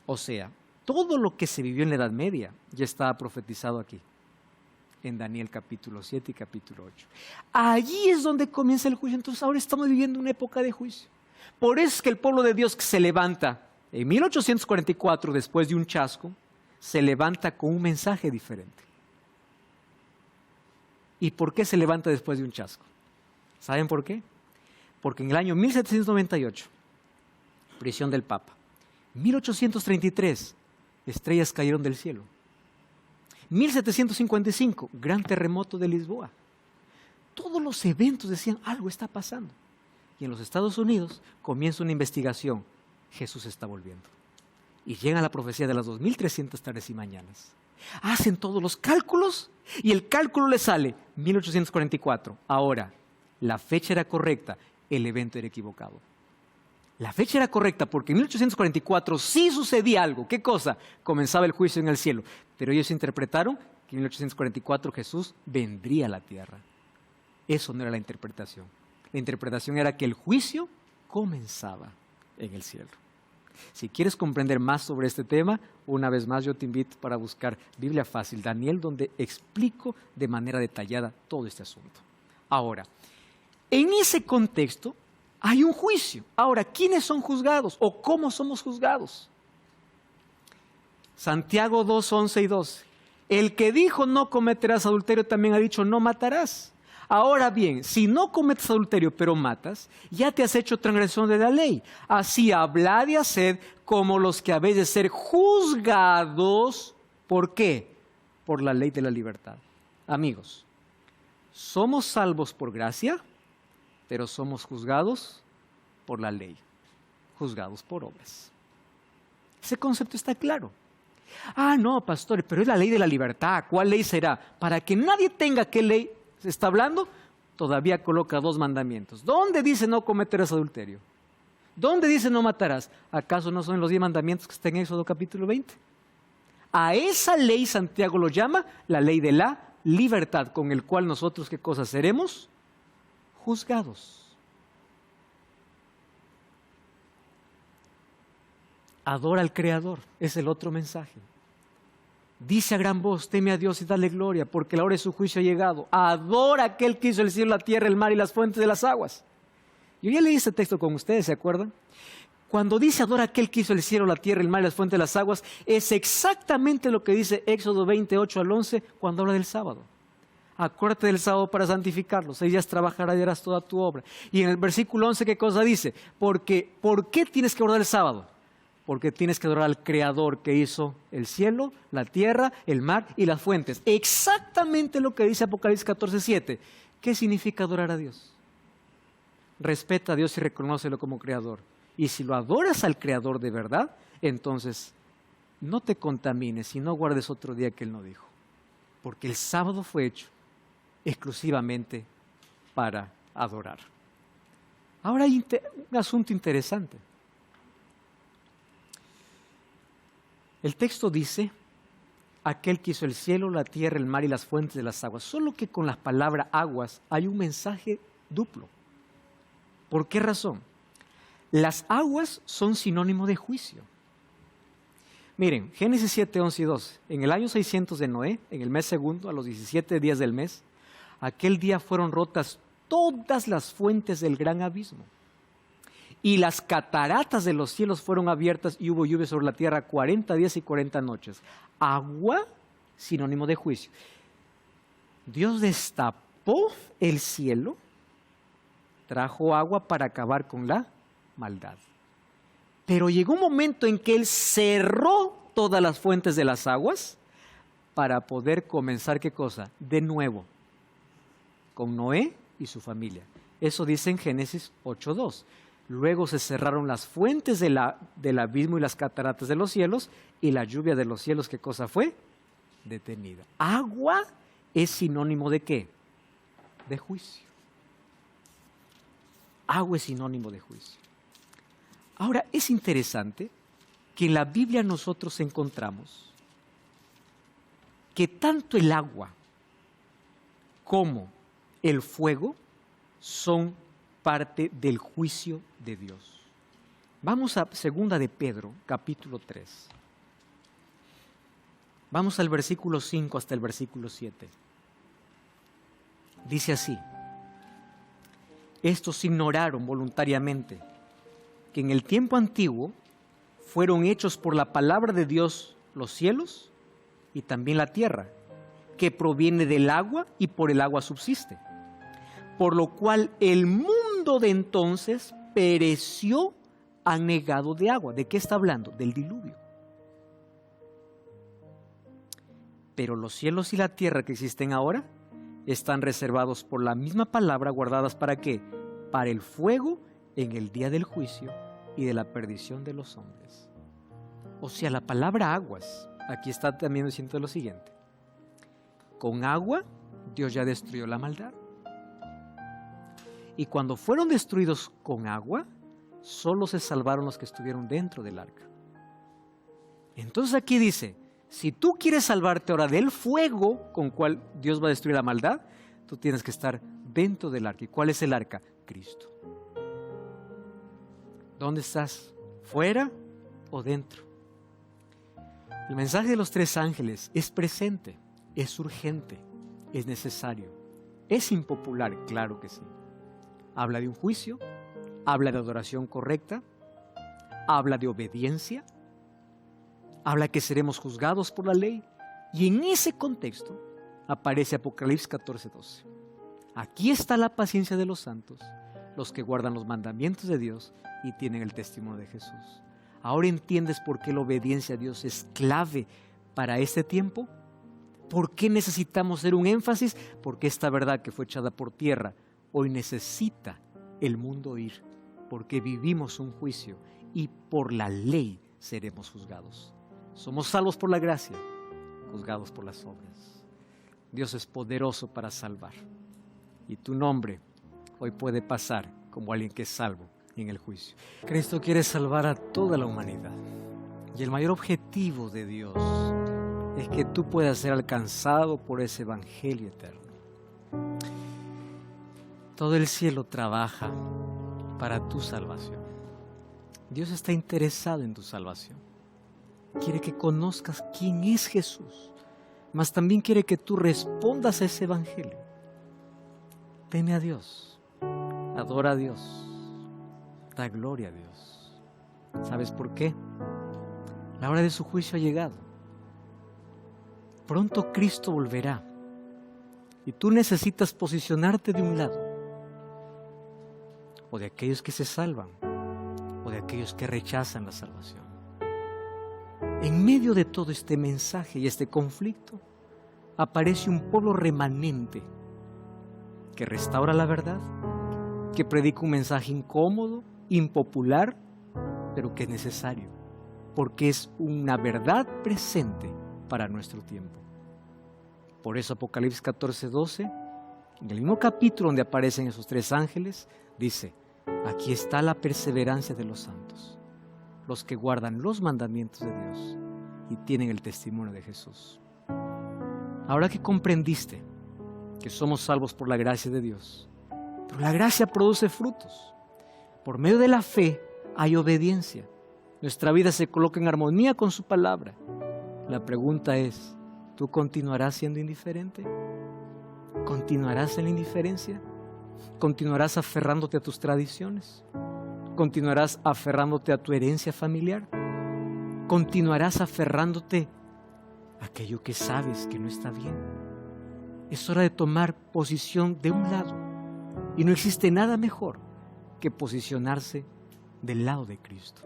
O sea, todo lo que se vivió en la Edad Media ya estaba profetizado aquí, en Daniel capítulo 7 y capítulo 8. Allí es donde comienza el juicio. Entonces ahora estamos viviendo una época de juicio. Por eso es que el pueblo de Dios que se levanta en 1844, después de un chasco, se levanta con un mensaje diferente. ¿Y por qué se levanta después de un chasco? ¿Saben por qué? Porque en el año 1798, prisión del Papa. 1833, estrellas cayeron del cielo. 1755, gran terremoto de Lisboa. Todos los eventos decían, algo está pasando. Y en los Estados Unidos comienza una investigación. Jesús está volviendo. Y llega la profecía de las 2300 tardes y mañanas. Hacen todos los cálculos y el cálculo le sale 1844. Ahora, la fecha era correcta, el evento era equivocado. La fecha era correcta porque en 1844 sí sucedía algo. ¿Qué cosa? Comenzaba el juicio en el cielo. Pero ellos interpretaron que en 1844 Jesús vendría a la tierra. Eso no era la interpretación. La interpretación era que el juicio comenzaba en el cielo. Si quieres comprender más sobre este tema, una vez más yo te invito para buscar Biblia Fácil, Daniel, donde explico de manera detallada todo este asunto. Ahora, en ese contexto hay un juicio. Ahora, ¿quiénes son juzgados o cómo somos juzgados? Santiago 2, 11 y 12. El que dijo no cometerás adulterio también ha dicho no matarás. Ahora bien, si no cometes adulterio pero matas, ya te has hecho transgresión de la ley. Así hablad y haced como los que habéis de ser juzgados. ¿Por qué? Por la ley de la libertad. Amigos, somos salvos por gracia, pero somos juzgados por la ley, juzgados por obras. Ese concepto está claro. Ah, no, pastor, pero es la ley de la libertad. ¿Cuál ley será? Para que nadie tenga qué ley se está hablando, todavía coloca 2 mandamientos. ¿Dónde dice no cometerás adulterio? ¿Dónde dice no matarás? ¿Acaso no son los 10 mandamientos que están en Éxodo capítulo 20? A esa ley Santiago lo llama la ley de la libertad, con el cual nosotros, ¿qué cosa seremos? Juzgados. Adora al Creador, es el otro mensaje. Dice a gran voz, teme a Dios y dale gloria, porque la hora de su juicio ha llegado. Adora a aquel que hizo el cielo, la tierra, el mar y las fuentes de las aguas. Yo ya leí este texto con ustedes, ¿se acuerdan? Cuando dice adora a aquel que hizo el cielo, la tierra, el mar y las fuentes de las aguas, es exactamente lo que dice Éxodo 28 al 11 cuando habla del sábado. Acuérdate del sábado para santificarlo, 6 días trabajarás y harás toda tu obra. Y en el versículo 11, ¿qué cosa dice? ¿Por qué tienes que guardar el sábado? Porque tienes que adorar al Creador que hizo el cielo, la tierra, el mar y las fuentes. Exactamente lo que dice Apocalipsis 14:7. ¿Qué significa adorar a Dios? Respeta a Dios y reconócelo como Creador. Y si lo adoras al Creador de verdad, entonces no te contamines y no guardes otro día que Él no dijo. Porque el sábado fue hecho exclusivamente para adorar. Ahora hay un asunto interesante. El texto dice, aquel que hizo el cielo, la tierra, el mar y las fuentes de las aguas. Solo que con las palabras aguas hay un mensaje duplo. ¿Por qué razón? Las aguas son sinónimo de juicio. Miren, Génesis 7, 11 y 12. En el año 600 de Noé, en el mes segundo, a los 17 días del mes, aquel día fueron rotas todas las fuentes del gran abismo. Y las cataratas de los cielos fueron abiertas y hubo lluvia sobre la tierra 40 días y 40 noches. Agua, sinónimo de juicio. Dios destapó el cielo, trajo agua para acabar con la maldad. Pero llegó un momento en que Él cerró todas las fuentes de las aguas para poder comenzar, ¿qué cosa? De nuevo, con Noé y su familia. Eso dice en Génesis 8:2. Luego se cerraron las fuentes del abismo y las cataratas de los cielos, y la lluvia de los cielos, ¿qué cosa fue? Detenida. Agua es sinónimo ¿de qué? De juicio. Agua es sinónimo de juicio. Ahora, es interesante que en la Biblia nosotros encontramos que tanto el agua como el fuego son parte del juicio de Dios. Vamos a 2 de Pedro, capítulo 3. Vamos al versículo 5 hasta el versículo 7. Dice así: estos ignoraron voluntariamente que en el tiempo antiguo fueron hechos por la palabra de Dios los cielos y también la tierra, que proviene del agua y por el agua subsiste. Por lo cual el mundo de entonces pereció anegado de agua. ¿De qué está hablando? Del diluvio. Pero los cielos y la tierra que existen ahora están reservados por la misma palabra, guardadas ¿para qué? Para el fuego en el día del juicio y de la perdición de los hombres. O sea, la palabra aguas, aquí está también diciendo lo siguiente: con agua Dios ya destruyó la maldad. Y cuando fueron destruidos con agua, solo se salvaron los que estuvieron dentro del arca. Entonces aquí dice, si tú quieres salvarte ahora del fuego con cual Dios va a destruir la maldad, tú tienes que estar dentro del arca. ¿Y cuál es el arca? Cristo. ¿Dónde estás? ¿Fuera o dentro? El mensaje de los tres ángeles es presente, es urgente, es necesario, es impopular, claro que sí. Habla de un juicio, habla de adoración correcta, habla de obediencia, habla que seremos juzgados por la ley, y en ese contexto aparece Apocalipsis 14:12. Aquí está la paciencia de los santos, los que guardan los mandamientos de Dios y tienen el testimonio de Jesús. ¿Ahora entiendes por qué la obediencia a Dios es clave para este tiempo? ¿Por qué necesitamos hacer un énfasis? Porque esta verdad que fue echada por tierra hoy necesita el mundo oír, porque vivimos un juicio y por la ley seremos juzgados. Somos salvos por la gracia, juzgados por las obras. Dios es poderoso para salvar y tu nombre hoy puede pasar como alguien que es salvo en el juicio. Cristo quiere salvar a toda la humanidad y el mayor objetivo de Dios es que tú puedas ser alcanzado por ese evangelio eterno. Todo el cielo trabaja para tu salvación. Dios está interesado en tu salvación. Quiere que conozcas quién es Jesús, mas también quiere que tú respondas a ese evangelio. Teme a Dios, adora a Dios, da gloria a Dios. ¿Sabes por qué? La hora de su juicio ha llegado. Pronto Cristo volverá y tú necesitas posicionarte de un lado, o de aquellos que se salvan, o de aquellos que rechazan la salvación. En medio de todo este mensaje y este conflicto, aparece un pueblo remanente que restaura la verdad, que predica un mensaje incómodo, impopular, pero que es necesario, porque es una verdad presente para nuestro tiempo. Por eso Apocalipsis 14:12, en el mismo capítulo donde aparecen esos tres ángeles, dice, aquí está la perseverancia de los santos, los que guardan los mandamientos de Dios y tienen el testimonio de Jesús. Ahora que comprendiste que somos salvos por la gracia de Dios, pero la gracia produce frutos. Por medio de la fe hay obediencia. Nuestra vida se coloca en armonía con su palabra. La pregunta es, ¿tú continuarás siendo indiferente? ¿Continuarás en la indiferencia? ¿Continuarás aferrándote a tus tradiciones? ¿Continuarás aferrándote a tu herencia familiar? ¿Continuarás aferrándote a aquello que sabes que no está bien? Es hora de tomar posición de un lado. Y no existe nada mejor que posicionarse del lado de Cristo.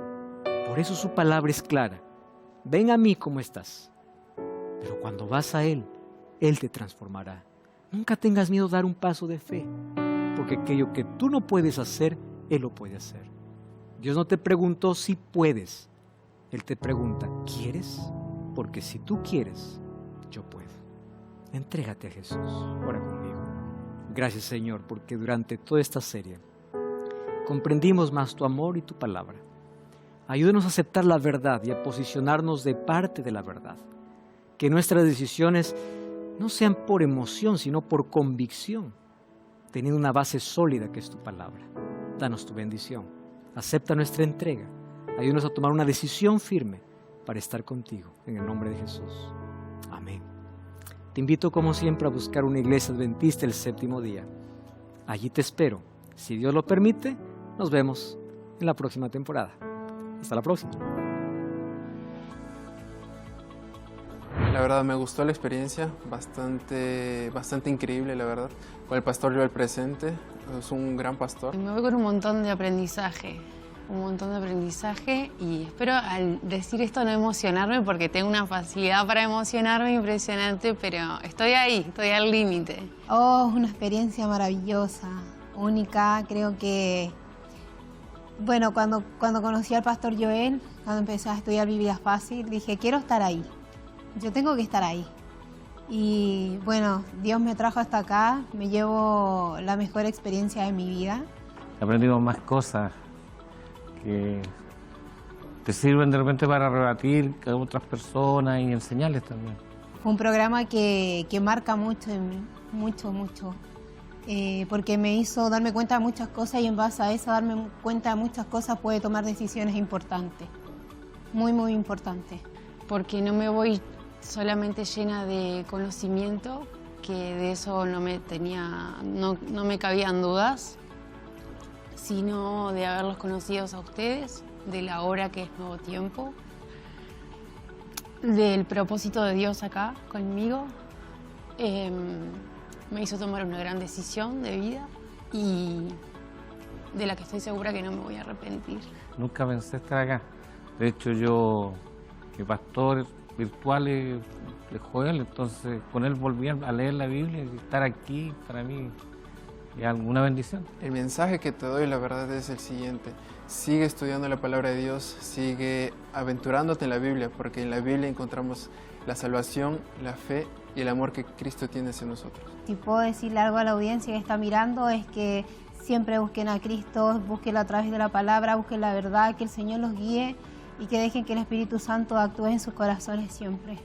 Por eso su palabra es clara. Ven a mí como estás. Pero cuando vas a Él, Él te transformará. Nunca tengas miedo de dar un paso de fe, porque aquello que tú no puedes hacer, Él lo puede hacer. Dios no te preguntó si puedes. Él te pregunta, ¿quieres? Porque si tú quieres, yo puedo. Entrégate a Jesús. Ora conmigo. Gracias, Señor, porque durante toda esta serie comprendimos más tu amor y tu palabra. Ayúdanos a aceptar la verdad y a posicionarnos de parte de la verdad. Que nuestras decisiones no sean por emoción, sino por convicción, teniendo una base sólida que es tu palabra. Danos tu bendición. Acepta nuestra entrega. Ayúdanos a tomar una decisión firme para estar contigo. En el nombre de Jesús. Amén. Te invito como siempre a buscar una iglesia adventista el séptimo día. Allí te espero. Si Dios lo permite, nos vemos en la próxima temporada. Hasta la próxima. La verdad me gustó la experiencia, bastante increíble, la verdad. Con el pastor Joel presente, es un gran pastor. Me voy con un montón de aprendizaje, y espero al decir esto no emocionarme porque tengo una facilidad para emocionarme impresionante, pero estoy ahí, estoy al límite. Oh, es una experiencia maravillosa, única. Creo que, bueno, cuando conocí al pastor Joel, cuando empecé a estudiar Biblia Fácil, dije, quiero estar ahí, yo tengo que estar ahí. Y bueno, Dios me trajo hasta acá, me llevo la mejor experiencia de mi vida. He aprendido más cosas que te sirven de repente para rebatir a otras personas y enseñarles también. Fue un programa que marca mucho en mí, mucho, porque me hizo darme cuenta de muchas cosas y en base a eso darme cuenta de muchas cosas puede tomar decisiones importantes, muy, muy importantes. Porque no me voy solamente llena de conocimiento, que de eso no me cabían dudas, sino de haberlos conocido a ustedes, de la hora que es Nuevo Tiempo, del propósito de Dios acá conmigo. Me hizo tomar una gran decisión de vida y de la que estoy segura que no me voy a arrepentir. Nunca pensé estar acá. De hecho, yo, mi pastor virtual es Joel, entonces con él volví a leer la Biblia y estar aquí para mí es alguna bendición. El mensaje que te doy, la verdad, es el siguiente. Sigue estudiando la palabra de Dios, sigue aventurándote en la Biblia, porque en la Biblia encontramos la salvación, la fe y el amor que Cristo tiene hacia nosotros. Si puedo decirle algo a la audiencia que está mirando es que siempre busquen a Cristo, búsquenlo a través de la palabra, busquen la verdad, que el Señor los guíe y que dejen que el Espíritu Santo actúe en sus corazones siempre.